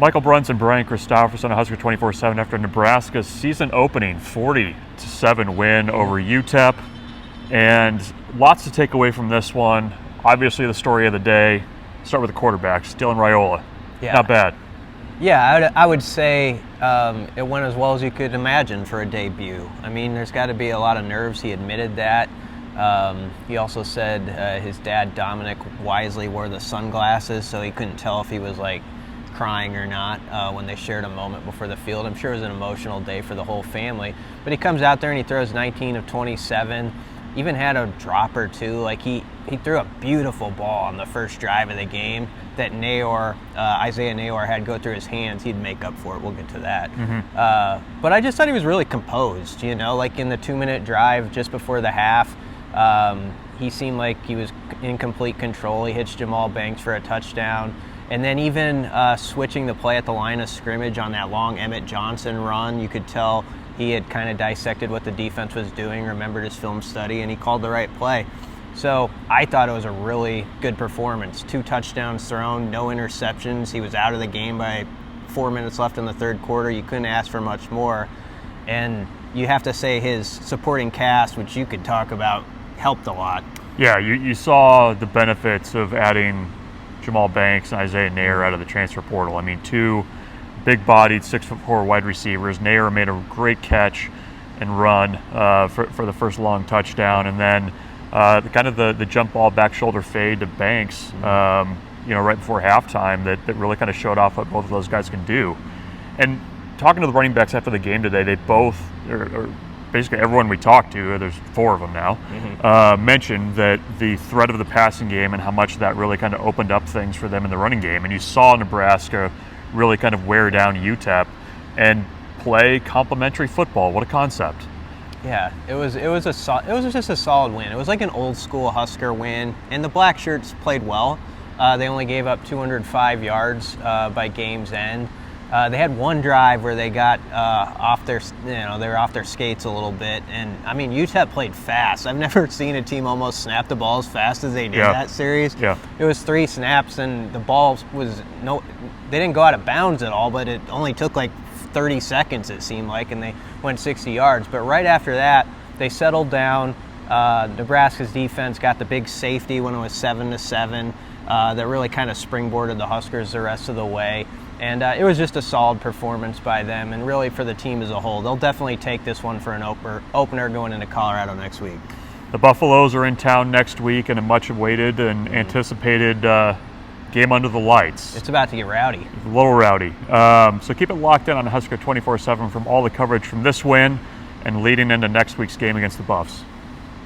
Michael Bruntz and Brian Christopherson of Husker247 after Nebraska's season opening 40-7 win over UTEP. And lots to take away from this one. Obviously the story of the day, start with the quarterbacks, Dylan Raiola. Yeah. Not bad. Yeah, I would say it went as well as you could imagine for a debut. I mean, there's got to be a lot of nerves. He admitted that. He also said his dad, Dominic, wisely wore the sunglasses, so he couldn't tell if he was like crying or not when they shared a moment before the field. I'm sure it was an emotional day for the whole family. But he comes out there and he throws 19 of 27. Even had a drop or two. Like he threw a beautiful ball on the first drive of the game that Isaiah Nayor had go through his hands. He'd make up for it. We'll get to that. Mm-hmm. But I just thought he was really composed. You know, like in the 2-minute drive just before the half, he seemed like he was in complete control. He hits Jamal Banks for a touchdown. And then even switching the play at the line of scrimmage on that long Emmett Johnson run, you could tell he had kind of dissected what the defense was doing, remembered his film study, and he called the right play. So I thought it was a really good performance. 2 touchdowns thrown, no interceptions. He was out of the game by 4 minutes left in the third quarter. You couldn't ask for much more. And you have to say his supporting cast, which you could talk about, helped a lot. Yeah, you saw the benefits of adding Jamal Banks and Isaiah Nayor out of the transfer portal. I mean, 2 big-bodied 6'4" wide receivers. Nayor made a great catch and run for the first long touchdown, and then the jump ball back shoulder fade to Banks, right before halftime that really kind of showed off what both of those guys can do. And talking to the running backs after the game today, they both, or basically everyone we talked to, there's 4 of them now, mentioned that the threat of the passing game and how much that really kind of opened up things for them in the running game. And you saw Nebraska really kind of wear down UTEP and play complementary football. What a concept. Yeah, it was just a solid win. It was like an old school Husker win, and the Blackshirts played well. They only gave up 205 yards by game's end. They had one drive where they got they were off their skates a little bit, and I mean UTEP played fast. I've never seen a team almost snap the ball as fast as they did that series. Yeah. It was 3 snaps, and the ball they didn't go out of bounds at all, but it only took like 30 seconds it seemed like, and they went 60 yards. But right after that, they settled down. Nebraska's defense got the big safety when it was 7-7 that really kind of springboarded the Huskers the rest of the way. And it was just a solid performance by them, and really for the team as a whole. They'll definitely take this one for an opener going into Colorado next week. The Buffaloes are in town next week in a much-awaited and anticipated game under the lights. It's about to get rowdy. A little rowdy. So keep it locked in on Husker247 from all the coverage from this win and leading into next week's game against the Buffs.